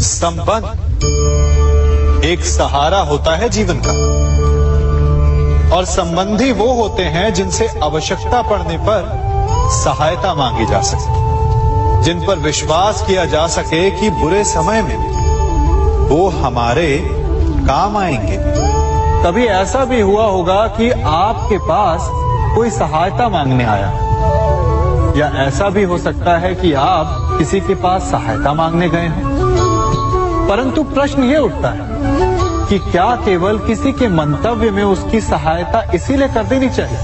संबंध एक सहारा होता है जीवन का, और संबंधी वो होते हैं जिनसे आवश्यकता पड़ने पर सहायता मांगी जा सके, जिन पर विश्वास किया जा सके कि बुरे समय में वो हमारे काम आएंगे। कभी ऐसा भी हुआ होगा कि आपके पास कोई सहायता मांगने आया, या ऐसा भी हो सकता है कि आप किसी के पास सहायता मांगने गए हैं। परंतु प्रश्न ये उठता है कि क्या केवल किसी के मंतव्य में उसकी सहायता इसीलिए कर देनी चाहिए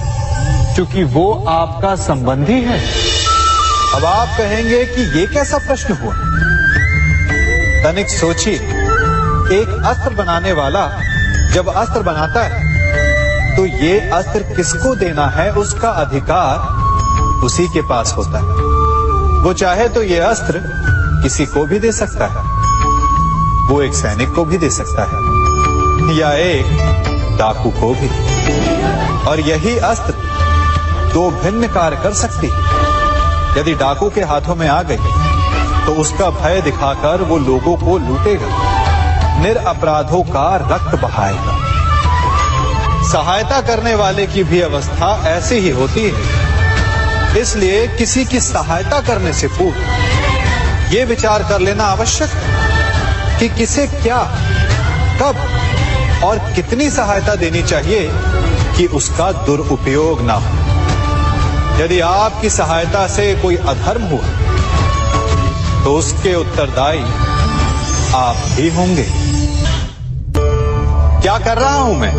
क्योंकि वो आपका संबंधी है? अब आप कहेंगे कि ये कैसा प्रश्न हुआ? तनिक सोचिए, एक अस्त्र बनाने वाला जब अस्त्र बनाता है तो ये अस्त्र किसको देना है उसका अधिकार उसी के पास होता है। वो चाहे तो ये अस्त्र किसी को भी दे सकता है, वो एक सैनिक को भी दे सकता है या एक डाकू को भी, और यही अस्त्र दो भिन्न कार्य कर सकती है। यदि डाकू के हाथों में आ गई तो उसका भय दिखाकर वो लोगों को लूटेगा, निरपराधों का रक्त बहाएगा। सहायता करने वाले की भी अवस्था ऐसी ही होती है। इसलिए किसी की सहायता करने से पूर्व ये विचार कर लेना आवश्यक है कि किसे क्या, कब और कितनी सहायता देनी चाहिए कि उसका दुरुपयोग ना हो। यदि आपकी सहायता से कोई अधर्म हुआ तो उसके उत्तरदायी आप ही होंगे। क्या कर रहा हूं मैं?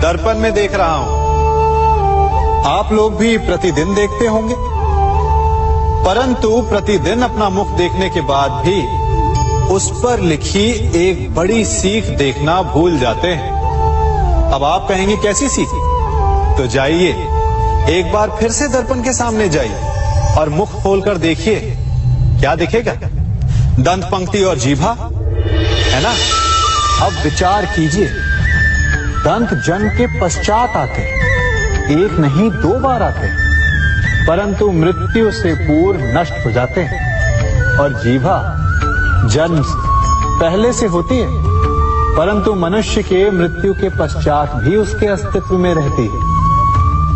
दर्पण में देख रहा हूं। आप लोग भी प्रतिदिन देखते होंगे, परंतु प्रतिदिन अपना मुख देखने के बाद भी उस पर लिखी एक बड़ी सीख देखना भूल जाते हैं। अब आप कहेंगे कैसी सीख? तो जाइए, एक बार फिर से दर्पण के सामने जाइए और मुख खोलकर देखिए, क्या दिखेगा? दंत पंक्ति और जीभा, है ना? अब विचार कीजिए, दंत जन्म के पश्चात आते, एक नहीं दो बार आते, परंतु मृत्यु से पूर्व नष्ट हो जाते हैं। और जीभा जन्म पहले से होती है, परंतु मनुष्य के मृत्यु के पश्चात भी उसके अस्तित्व में रहती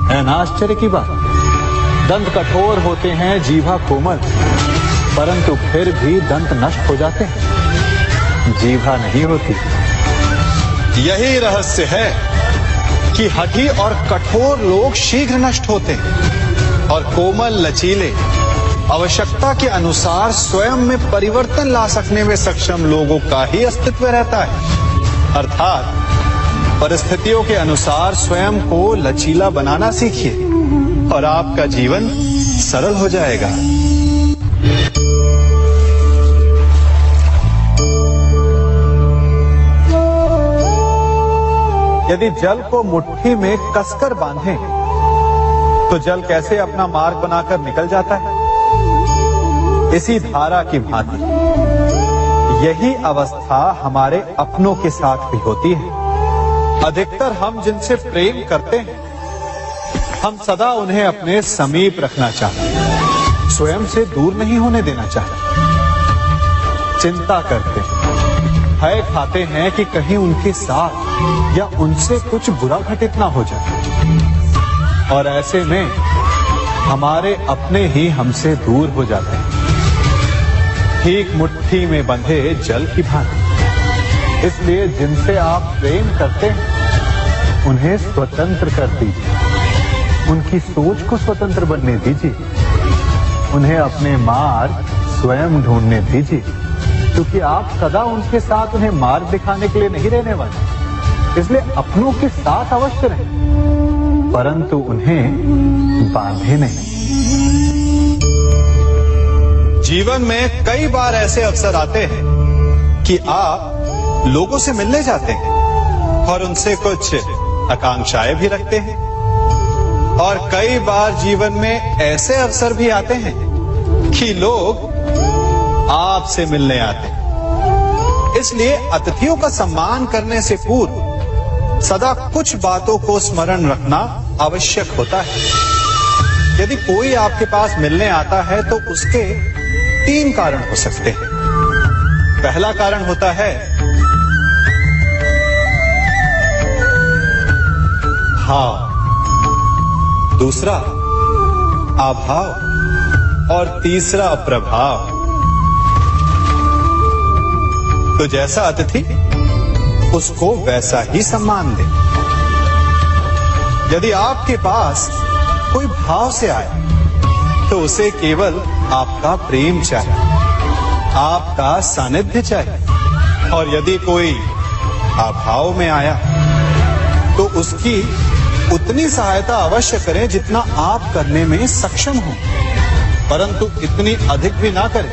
है ना? आश्चर्य की बात। दंत कठोर होते हैं, जीभा कोमल, परंतु फिर भी दंत नष्ट हो जाते हैं, जीभा नहीं होती। यही रहस्य है कि हठी और कठोर लोग शीघ्र नष्ट होते हैं और कोमल लचीले आवश्यकता के अनुसार स्वयं में परिवर्तन ला सकने में सक्षम लोगों का ही अस्तित्व रहता है। अर्थात परिस्थितियों के अनुसार स्वयं को लचीला बनाना सीखिए और आपका जीवन सरल हो जाएगा। यदि जल को मुट्ठी में कसकर बांधें तो जल कैसे अपना मार्ग बनाकर निकल जाता है? इसी धारा की भांति यही अवस्था हमारे अपनों के साथ भी होती है। अधिकतर हम जिनसे प्रेम करते हैं, हम सदा उन्हें अपने समीप रखना चाहते हैं, स्वयं से दूर नहीं होने देना चाहते। चिंता करते हैं, भय खाते हैं कि कहीं उनके साथ या उनसे कुछ बुरा घटित ना हो जाए, और ऐसे में हमारे अपने ही हमसे दूर हो जाते हैं, ठीक मुट्ठी में बंधे जल की भांति। इसलिए जिनसे आप प्रेम करते हैं उन्हें स्वतंत्र कर दीजिए, उनकी सोच को स्वतंत्र बनने दीजिए, उन्हें अपने मार्ग स्वयं ढूंढने दीजिए, क्योंकि आप सदा उनके साथ उन्हें मार्ग दिखाने के लिए नहीं रहने वाले। इसलिए अपनों के साथ अवश्य रहें, परंतु उन्हें बांधे नहीं। जीवन में कई बार ऐसे अवसर आते हैं कि आप लोगों से मिलने जाते हैं और उनसे कुछ आकांक्षाएं भी रखते हैं, और कई बार जीवन में ऐसे अवसर भी आते हैं कि लोग आपसे मिलने आते हैं। इसलिए अतिथियों का सम्मान करने से पूर्व सदा कुछ बातों को स्मरण रखना आवश्यक होता है। यदि कोई आपके पास मिलने आता है तो उसके 3 कारण हो सकते हैं। पहला कारण होता है भाव, दूसरा अभाव और तीसरा प्रभाव। तो जैसा अतिथि उसको वैसा ही सम्मान दे। यदि आपके पास कोई भाव से आए तो उसे केवल आपका प्रेम चाहिए, आपका सानिध्य चाहिए। और यदि कोई अभाव में आया तो उसकी उतनी सहायता अवश्य करें जितना आप करने में सक्षम हो, परंतु इतनी अधिक भी ना करें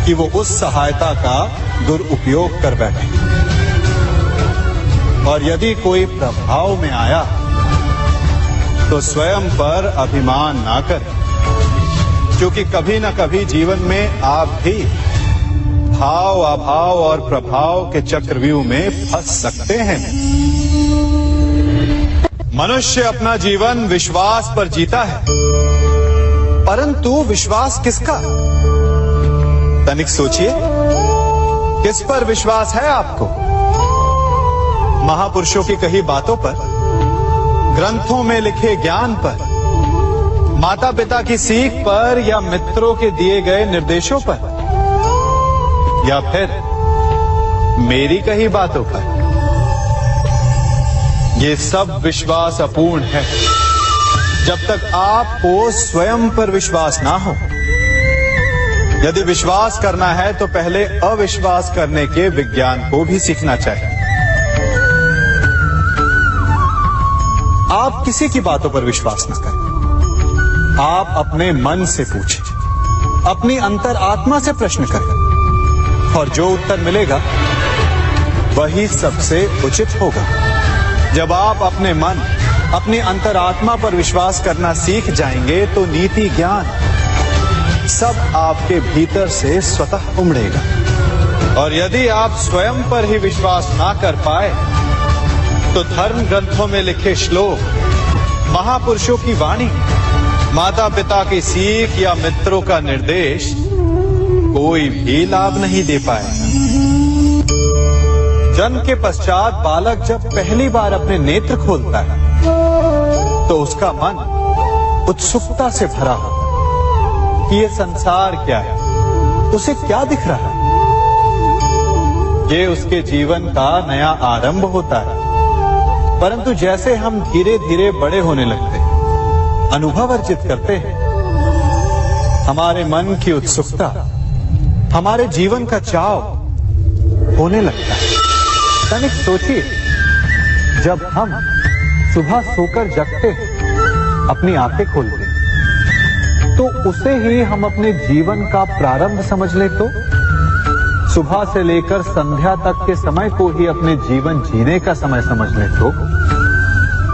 कि वो उस सहायता का दुरुपयोग कर बैठे। और यदि कोई प्रभाव में आया तो स्वयं पर अभिमान ना करें, क्योंकि कभी ना कभी जीवन में आप भी भाव, अभाव और प्रभाव के चक्रव्यूह में फंस सकते हैं। मनुष्य अपना जीवन विश्वास पर जीता है, परंतु विश्वास किसका? तनिक सोचिए, किस पर विश्वास है आपको? महापुरुषों की कही बातों पर, ग्रंथों में लिखे ज्ञान पर, माता पिता की सीख पर, या मित्रों के दिए गए निर्देशों पर, या फिर मेरी कही बातों पर? ये सब विश्वास अपूर्ण है जब तक आपको स्वयं पर विश्वास ना हो। यदि विश्वास करना है तो पहले अविश्वास करने के विज्ञान को भी सीखना चाहिए। आप किसी की बातों पर विश्वास न करें। आप अपने मन से पूछें, अपनी अंतर आत्मा से प्रश्न करें, और जो उत्तर मिलेगा वही सबसे उचित होगा। जब आप अपने मन, अपनी अंतरात्मा पर विश्वास करना सीख जाएंगे तो नीति, ज्ञान सब आपके भीतर से स्वतः उमड़ेगा। और यदि आप स्वयं पर ही विश्वास ना कर पाए तो धर्म ग्रंथों में लिखे श्लोक, महापुरुषों की वाणी, माता पिता की सीख या मित्रों का निर्देश कोई भी लाभ नहीं दे पाएगा। जन्म के पश्चात बालक जब पहली बार अपने नेत्र खोलता है तो उसका मन उत्सुकता से भरा हो कि ये संसार क्या है, उसे क्या दिख रहा है। ये उसके जीवन का नया आरंभ होता है। परंतु जैसे हम धीरे धीरे बड़े होने लगते हैं, अनुभव अर्जित करते हैं, हमारे मन की उत्सुकता, हमारे जीवन का चाव होने लगता है। तनिक सोचिए, जब हम सुबह सोकर जगते हैं, अपनी आंखें खोलते हैं, तो उसे ही हम अपने जीवन का प्रारंभ समझ ले तो सुबह से लेकर संध्या तक के समय को ही अपने जीवन जीने का समय समझ ले तो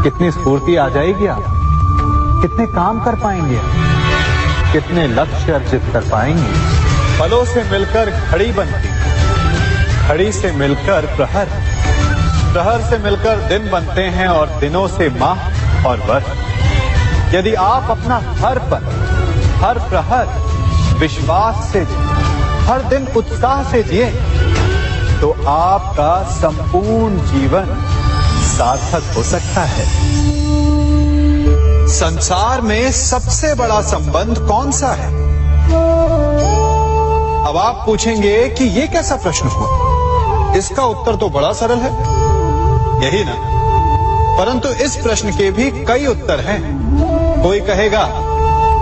कितनी स्फूर्ति आ जाएगी। आप कितने काम कर पाएंगे, कितने लक्ष्य अर्जित कर पाएंगे। फलों से मिलकर घड़ी बनती, घड़ी से मिलकर प्रहर, प्रहर से मिलकर दिन बनते हैं, और दिनों से माह और वर्ष। यदि आप अपना हर पल, हर प्रहर विश्वास से जिए, हर दिन उत्साह से जिए, तो आपका संपूर्ण जीवन सार्थक हो सकता है। संसार में सबसे बड़ा संबंध कौन सा है? अब आप पूछेंगे कि ये कैसा प्रश्न हुआ? इसका उत्तर तो बड़ा सरल है, यही ना? परंतु इस प्रश्न के भी कई उत्तर हैं। कोई कहेगा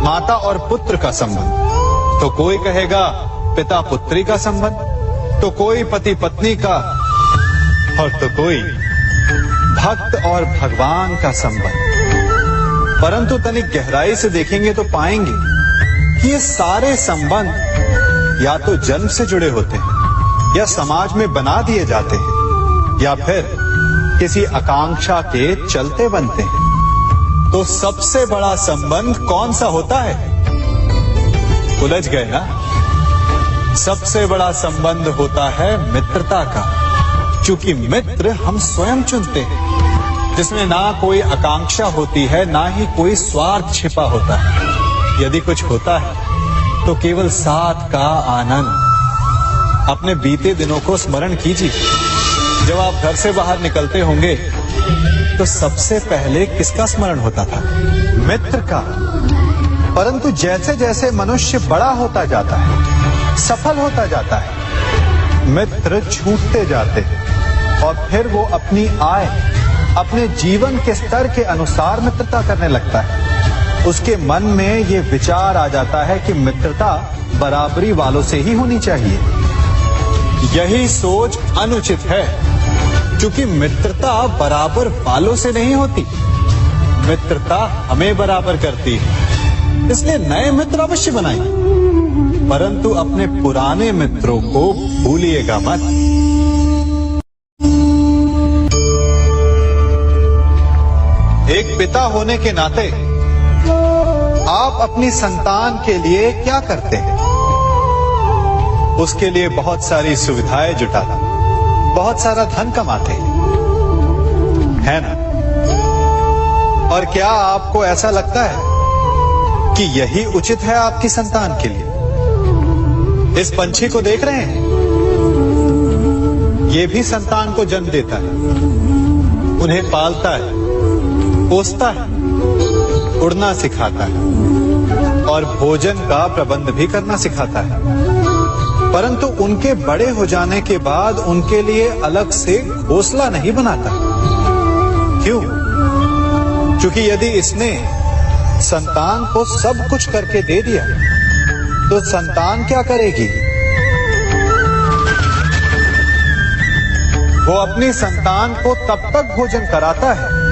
माता और पुत्र का संबंध, तो कोई कहेगा पिता पुत्री का संबंध, तो कोई पति पत्नी का, और तो कोई भक्त और भगवान का संबंध। परंतु तनिक गहराई से देखेंगे तो पाएंगे कि ये सारे संबंध या तो जन्म से जुड़े होते हैं, या समाज में बना दिए जाते हैं, या फिर किसी आकांक्षा के चलते बनते हैं। तो सबसे बड़ा संबंध कौन सा होता है? उलझ गए ना? सबसे बड़ा संबंध होता है मित्रता का, क्योंकि मित्र हम स्वयं चुनते हैं, जिसमें ना कोई आकांक्षा होती है, ना ही कोई स्वार्थ छिपा होता है। यदि कुछ होता है तो केवल साथ का आनंद, अपने बीते दिनों को स्मरण कीजिए। जब आप घर से बाहर निकलते होंगे तो सबसे पहले किसका स्मरण होता था? मित्र का। परंतु जैसे जैसे मनुष्य बड़ा होता जाता है, सफल होता जाता है, मित्र छूटते जाते हैं और फिर वो अपनी आय, अपने जीवन के स्तर के अनुसार मित्रता करने लगता है। उसके मन में ये विचार आ जाता है कि मित्रता बराबरी वालों से ही होनी चाहिए। यही सोच अनुचित है, क्योंकि मित्रता बराबर वालों से नहीं होती, मित्रता हमें बराबर करती है। इसलिए नए मित्र अवश्य बनाइए, परंतु अपने पुराने मित्रों को भूलिएगा मत। एक पिता होने के नाते आप अपनी संतान के लिए क्या करते हैं? उसके लिए बहुत सारी सुविधाएं जुटाते, बहुत सारा धन कमाते हैं ना? और क्या आपको ऐसा लगता है कि यही उचित है आपकी संतान के लिए? इस पंछी को देख रहे हैं, ये भी संतान को जन्म देता है, उन्हें पालता है, पोसता है, उड़ना सिखाता है और भोजन का प्रबंध भी करना सिखाता है। परंतु उनके बड़े हो जाने के बाद उनके लिए अलग से घोंसला नहीं बनाता। क्यों? क्योंकि यदि इसने संतान को सब कुछ करके दे दिया तो संतान क्या करेगी? वो अपनी संतान को तब तक भोजन कराता है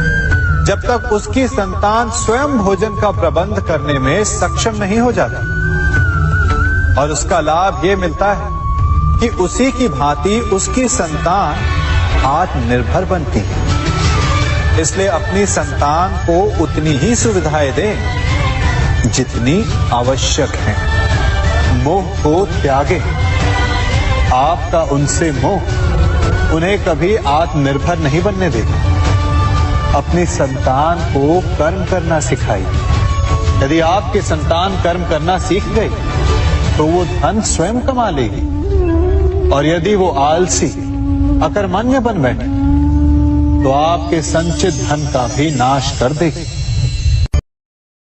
जब तक उसकी संतान स्वयं भोजन का प्रबंध करने में सक्षम नहीं हो जाता। और उसका लाभ ये मिलता है कि उसी की भांति उसकी संतान आत्मनिर्भर बनती है। इसलिए अपनी संतान को उतनी ही सुविधाएं दें जितनी आवश्यक है। मोह को त्यागें। आपका उनसे मोह उन्हें कभी आत्मनिर्भर नहीं बनने देगा। अपनी संतान को कर्म करना सिखाइए। यदि आपकी संतान कर्म करना सीख गई तो वो धन स्वयं कमा लेगी, और यदि वो आलसी, अकर्मण्य बन बैठे तो आपके संचित धन का भी नाश कर देगी।